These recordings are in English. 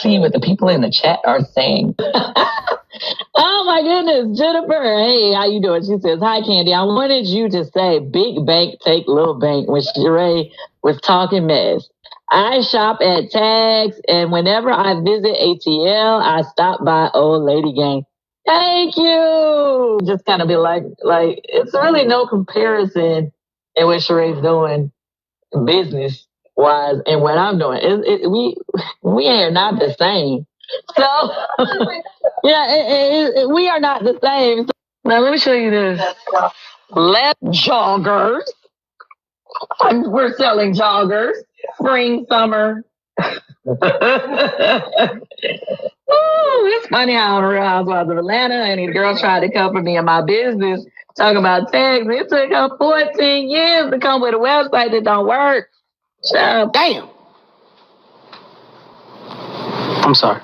see what the people in the chat are saying. Oh my goodness, Jennifer. Hey, how you doing? She says, hi, Kandi. I wanted you to say big bank take little bank when Shereé was talking mess. I shop at Tags, and whenever I visit ATL, I stop by Old Lady Gang. Thank you. Just kind of be like it's really no comparison in what Sheree's doing business wise and what I'm doing. We are not the same. So yeah, we are not the same. So, now let me show you this. Left joggers. We're selling joggers. Spring, summer. Ooh, it's funny how on Real Housewives of Atlanta, and these girls tried to cover me in my business, talking about tags. It took her 14 years to come with a website that don't work. So, damn. I'm sorry.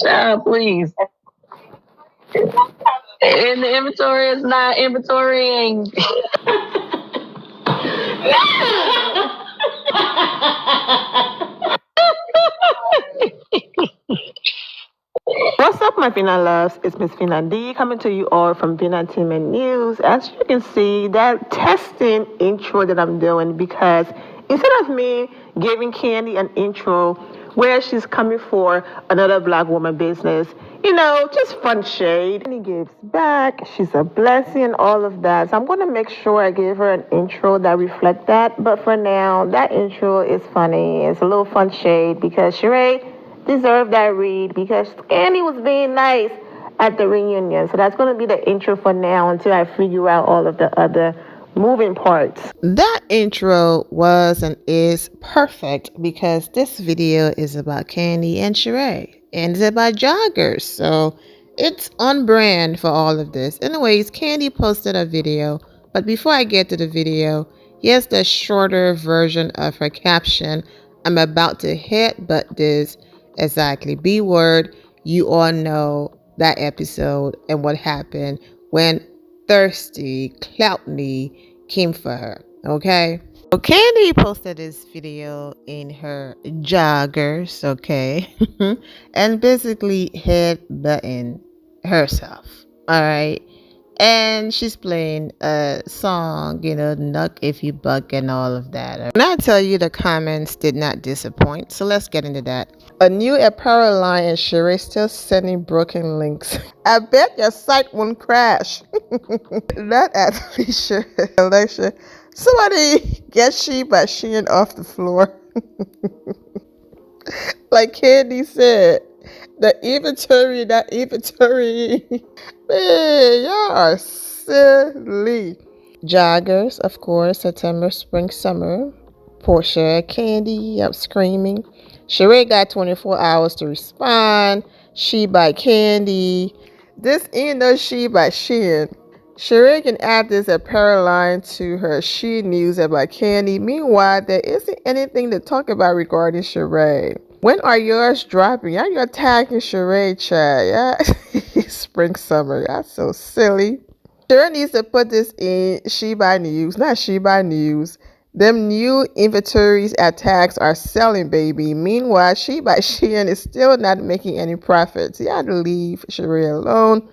Child, please. And the inventory is not inventorying. What's up, my Fina loves? It's Miss Fina D coming to you all from Fina Entertainment News. As you can see, that testing intro that I'm doing, because instead of me giving Kandi an intro where she's coming for another Black woman business, just fun shade. Kandi gives back. She's a blessing and all of that. So I'm going to make sure I give her an intro that reflects that. But for now, that intro is funny. It's a little fun shade because Shereé deserve that read because Kandi was being nice at the reunion. So that's going to be the intro for now until I figure out all of the other moving parts. That intro was and is perfect because this video is about Kandi and Shereé, and it's about joggers. So it's on brand for all of this. Anyways, Kandi posted a video, but before I get to the video, here's the shorter version of her caption. I'm about to hit, but this exactly B word. You all know that episode and what happened when Thirsty Cloutney came for her. Okay, so Kandi posted this video in her joggers, okay, and basically headbutting herself. All right. And she's playing a song, Nuck If You Buck and all of that. And I tell you, the comments did not disappoint. So let's get into that. A new apparel line and Shereé still sending broken links. I bet your site won't crash. Not at Alicia. Somebody get She by Shein off the floor. Like Kandi said, the inventory, that inventory. Man, y'all are silly. Joggers, of course, September, spring, summer. Portia, Kandi, I'm screaming. Shereé got 24 hours to respond. She by Kandi. This ain't no She by Shein. Shereé can add this apparel line to her She news about Kandi. Meanwhile, there isn't anything to talk about regarding Shereé. When are yours dropping? Y'all you're tagging Shereé, Chad. Yeah. Spring, summer. Y'all so silly. Shereé needs to put this in She by News, not She by News. Them new inventories at Tags are selling, baby. Meanwhile, She by Shein is still not making any profits. Y'all leave Shereé alone.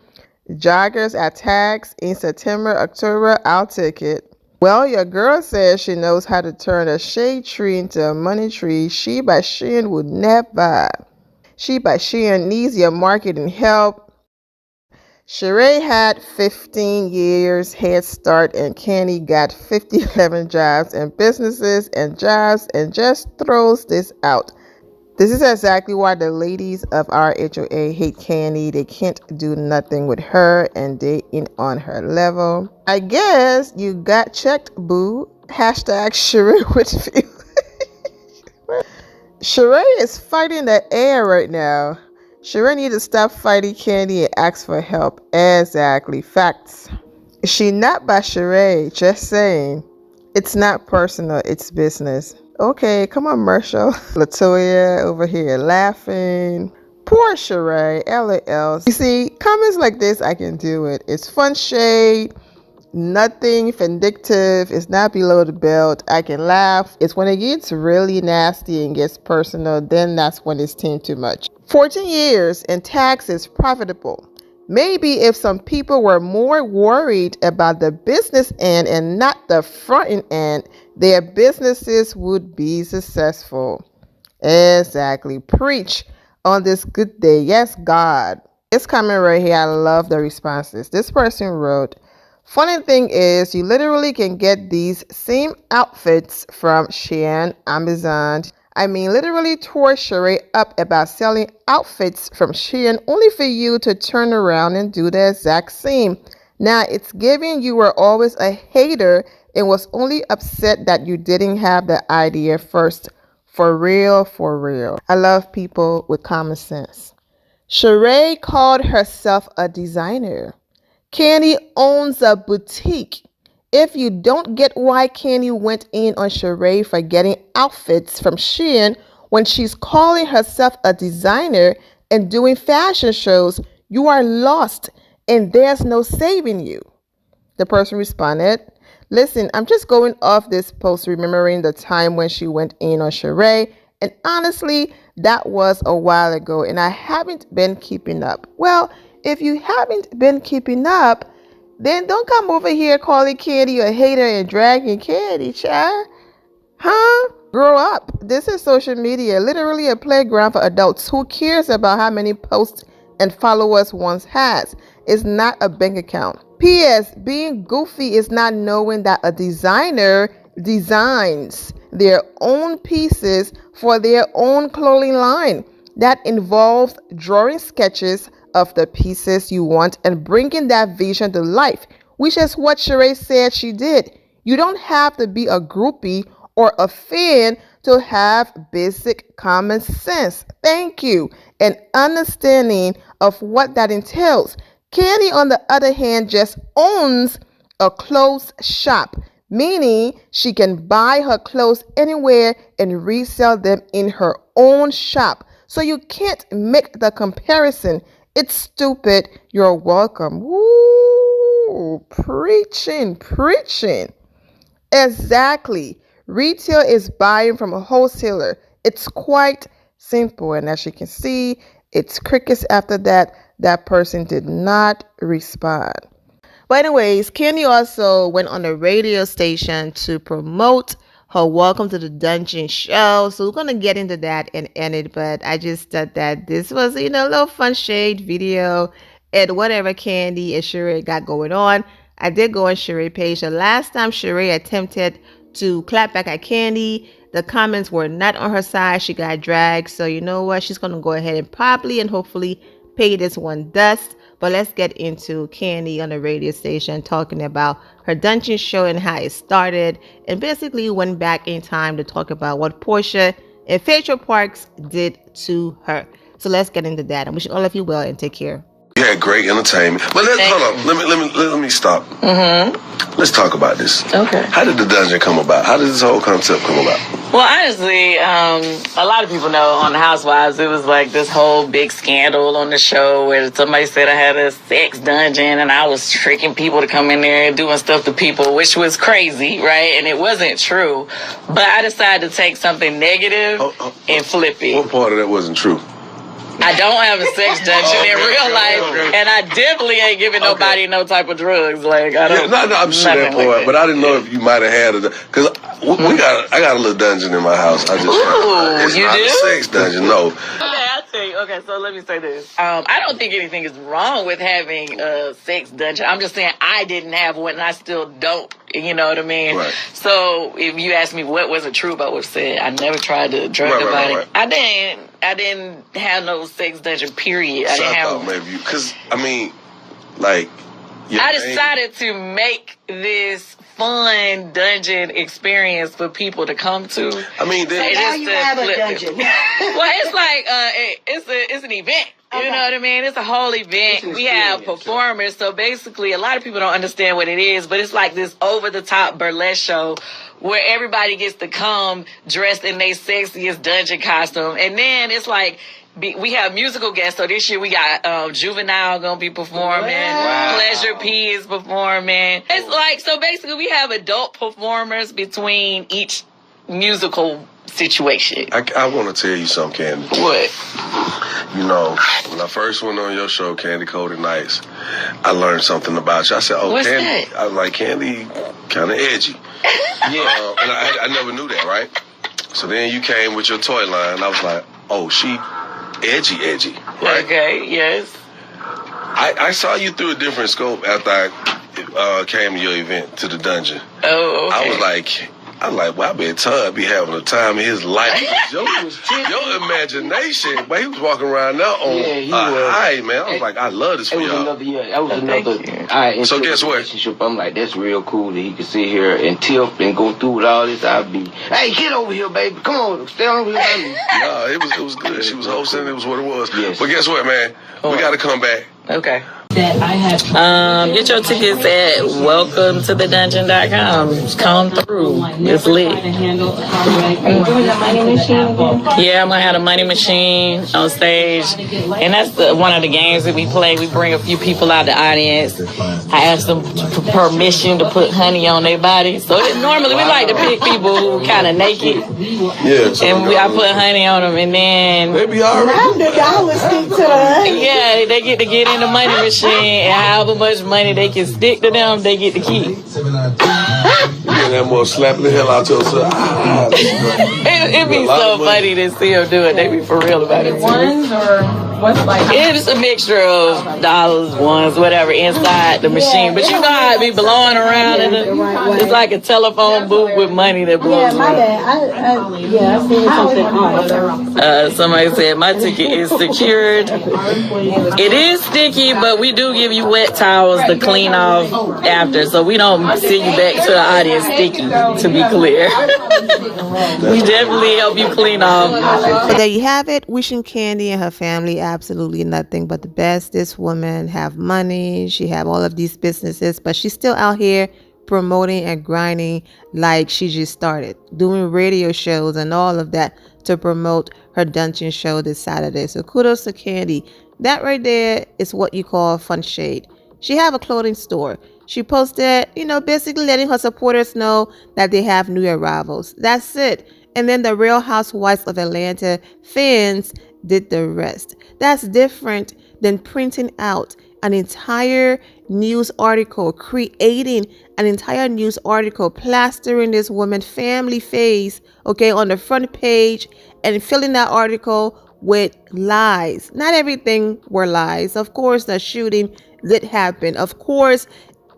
Joggers at Tags in September, October, I'll take it. Well, your girl says she knows how to turn a shade tree into a money tree. She by Shein would never. She by Shein needs your marketing help. Shereé had 15 years head start and Kandi got 57 jobs and businesses and jobs and just throws this out. This is exactly why the ladies of RHOA hate Kandi. They can't do nothing with her and they ain't on her level. I guess you got checked, boo. Hashtag Shereé with feud. Shereé is fighting the air right now. Shereé need to stop fighting Kandi and ask for help. Exactly. Facts. She not by Shereé. Just saying. It's not personal. It's business. Okay, come on, Marshall. Latoya over here laughing. Poor Shereé, LOL. You see, comments like this, I can do it. It's fun shade. Nothing vindictive. It's not below the belt. I can laugh. It's when it gets really nasty and gets personal, then that's when it's too much. 14 years and taxes profitable. Maybe if some people were more worried about the business end and not the front end, their businesses would be successful. Exactly. Preach on this good day. Yes, God. This comment right here, I love the responses. This person wrote, funny thing is, you literally can get these same outfits from Shein, Amazon. I mean, literally tore Shereé up about selling outfits from Shein only for you to turn around and do the exact same. Now, it's giving you were always a hater and was only upset that you didn't have the idea first. For real, for real. I love people with common sense. Shereé called herself a designer. Kandi owns a boutique. If you don't get why Kandi went in on Shereé for getting outfits from Shein when she's calling herself a designer and doing fashion shows, you are lost and there's no saving you. The person responded, listen, I'm just going off this post remembering the time when she went in on Shereé, and honestly, that was a while ago and I haven't been keeping up. Well, if you haven't been keeping up, then don't come over here calling Kandi a hater and dragging Kandi, child. Huh? Grow up. This is social media, literally a playground for adults. Who cares about how many posts and followers one has? It's not a bank account. P.S. Being goofy is not knowing that a designer designs their own pieces for their own clothing line. That involves drawing sketches of the pieces you want and bringing that vision to life, which is what Shereé said she did. You don't have to be a groupie or a fan to have basic common sense. Thank you. And understanding of what that entails. Kandi, on the other hand, just owns a clothes shop, meaning she can buy her clothes anywhere and resell them in her own shop. So you can't make the comparison. It's stupid. You're welcome. Woo! Preaching. Exactly. Retail is buying from a wholesaler. It's quite simple. And as you can see, it's crickets after that. That person did not respond. But anyways, Kandi also went on a radio station to promote her Welcome to the Dungeon show. So we're going to get into that and end it. But I just thought that this was, a little fun shade video and whatever Kandi and Shereé got going on. I did go on Shereé page. The last time Shereé attempted to clap back at Kandi, the comments were not on her side. She got dragged. So you know what? She's going to go ahead and probably and hopefully pay this one dust. But let's get into Kandi on the radio station talking about her dungeon show and how it started, and basically went back in time to talk about what Portia and Facial Parks did to her. So let's get into that. I wish all of you well and take care. You had great entertainment. But hold on. Let me stop. Let's talk about this. Okay. How did the dungeon come about? How did this whole concept come about? Well, honestly, a lot of people know on the Housewives, it was like this whole big scandal on the show where somebody said I had a sex dungeon and I was tricking people to come in there and doing stuff to people, which was crazy, right? And it wasn't true. But I decided to take something negative and flip it. What part of that wasn't true? I don't have a sex dungeon in real life, and I definitely ain't giving nobody no type of drugs. Like I don't. No, I'm sure that part, like but I didn't know if you might have had it because I got a little dungeon in my house. I just it's you not do? a sex dungeon, no. Okay, I'll tell you. Okay, so let me say this. I don't think anything is wrong with having a sex dungeon. I'm just saying I didn't have one, and I still don't. You know what I mean? Right. So if you ask me what wasn't true about what said, I never tried to drug nobody. Right. I didn't have no sex dungeon, period. So I didn't have thought maybe because I mean, like. I decided to make this fun dungeon experience for people to come to. I mean, now you have a dungeon. Well, it's like it's an event. You know what I mean? It's a whole event. We have performers. So basically, a lot of people don't understand what it is, but it's like this over-the-top burlesque show where everybody gets to come dressed in their sexiest dungeon costume. And then it's like, we have musical guests. So this year we got Juvenile gonna be performing. Wow. Pleasure P is performing. It's like, so basically we have adult performers between each musical situation. I want to tell you something, Kandi. What? You know, when I first went on your show, Kandi Cold Nights, I learned something about you. I said, oh, what's Kandi. That? I was like, Kandi, kind of edgy. Yeah. And I never knew that, right? So then you came with your toy line, and I was like, oh, she edgy, right? Okay, yes. I saw you through a different scope after I came to your event, to the dungeon. Oh, okay. I was like, well, I bet Todd be having a time in his life. Your imagination, but he was walking around now on high, man. I was like, I love this for y'all. That was another. So guess what? Relationship. I'm like, that's real cool that he could sit here and tip and go through with all this. I'd be, hey, get over here, baby. Come on, stay over here. No, it was good. She was hosting. It was what it was. Yes. But guess what, man? We got to come back. Okay. Get your tickets at welcometothe.dungeon.com. Come through. It's lit. Yeah, I'm gonna have a money machine on stage, and that's one of the games that we play. We bring a few people out the audience. I ask them for permission to put honey on their body. So normally we like to pick people who kind of naked. Yeah. And I put honey on them, and then maybe already. Yeah, they get to get in the money machine, and however much money they can stick to them, they get to keep. You get that more slapping the hell out yourself. It'd be so funny to see them do it. They be for real about it too. Ones or what's like? It's a mixture of dollars, ones, whatever, inside the machine. But you know how it be blowing around, and it's like a telephone booth with money that blows around. I seen something. Somebody said my ticket is secured. It is sticky, but we do give you wet towels to clean off after, so we don't send you back to the audience sticky, to be clear. We definitely help you clean off. So there you have it. Wishing Kandi and her family absolutely nothing but the best. This woman have money. She have all of these businesses, but she's still out here promoting and grinding like she just started, doing radio shows and all of that to promote her dungeon show this Saturday. So kudos to Kandi. That right there is what you call fun shade. She have a clothing store. She posted, basically letting her supporters know that they have new arrivals. That's it. And then the Real Housewives of Atlanta fans did the rest. That's different than printing out an entire news article, creating an entire news article, plastering this woman's family face, on the front page, and filling that article with lies. Not everything were lies. Of course, the shooting did happen. Of course,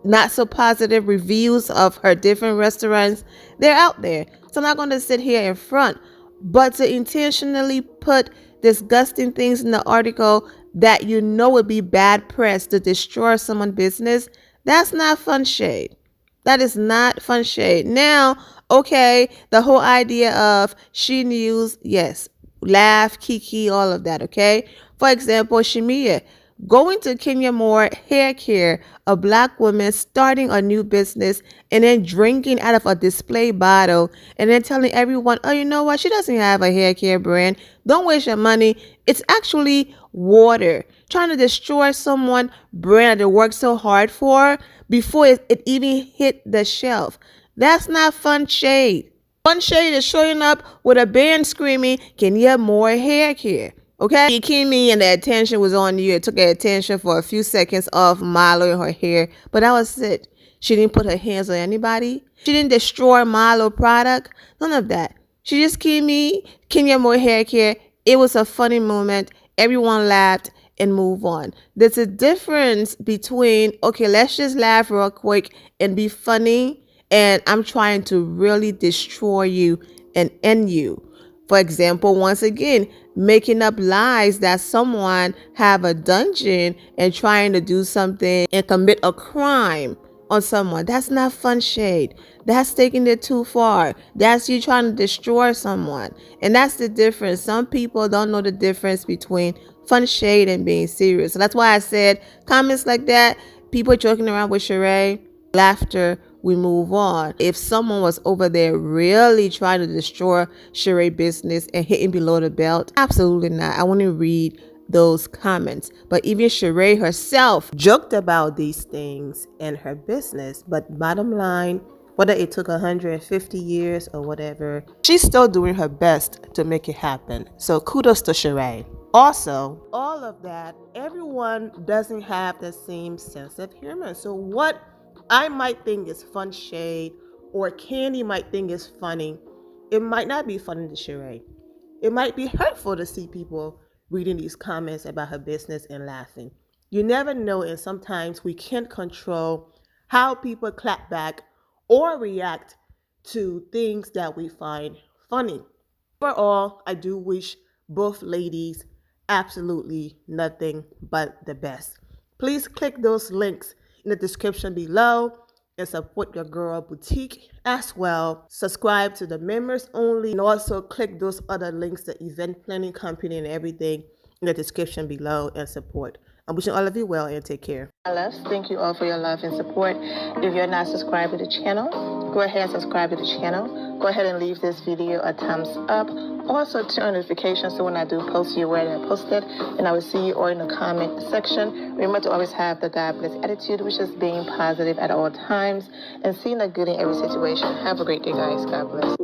not so positive reviews of her different restaurants, they're out there. So I'm not going to sit here in front, but to intentionally put disgusting things in the article that would be bad press to destroy someone's business, that's not fun shade. That is not fun shade. Now, the whole idea of she news, yes, laugh, kiki, all of that, okay? For example, Shamia, going to Kenya Moore Hair Care, a black woman starting a new business and then drinking out of a display bottle and then telling everyone, oh, you know what? She doesn't have a hair care brand. Don't waste your money. It's actually water. Trying to destroy someone's brand that they worked so hard for before it even hit the shelf. That's not fun shade. Fun shade is showing up with a band screaming, Kenya Moore Hair Care. Okay, you came in and the attention was on you. It took her attention for a few seconds of Milo in her hair, but that was it. She didn't put her hands on anybody. She didn't destroy Milo product. None of that. She just came in, Kenya Moore Hair Care. It was a funny moment. Everyone laughed and move on. There's a difference between, let's just laugh real quick and be funny, and I'm trying to really destroy you and end you. For example, once again, making up lies that someone have a dungeon and trying to do something and commit a crime. on someone. That's not fun shade. That's taking it too far. That's you trying to destroy someone. And that's the difference. Some people don't know the difference between fun shade and being serious. So that's why I said comments like that, people joking around with Shereé, laughter, we move on. If someone was over there really trying to destroy Shereé business and hitting below the belt, absolutely not. I want to read those comments. But even Shereé herself joked about these things in her business. But bottom line, whether it took 150 years or whatever, she's still doing her best to make it happen. So kudos to Shereé. Also, all of that, everyone doesn't have the same sense of humor. So what I might think is fun shade or Kandi might think is funny, it might not be funny to Shereé. It might be hurtful to see people reading these comments about her business and laughing. You never know, and sometimes we can't control how people clap back or react to things that we find funny. Overall, I do wish both ladies absolutely nothing but the best. Please click those links in the description below and support your girl boutique as well. Subscribe to the members only and also click those other links, the event planning company and everything in the description below and support. I'm wishing all of you well and take care. My loves, thank you all for your love and support. If you're not subscribed to the channel, go ahead and subscribe to the channel. Go ahead and leave this video a thumbs up. Also turn on notifications so when I do post, you're aware that I posted. And I will see you all in the comment section. Remember to always have the God bless attitude, which is being positive at all times and seeing the good in every situation. Have a great day, guys. God bless.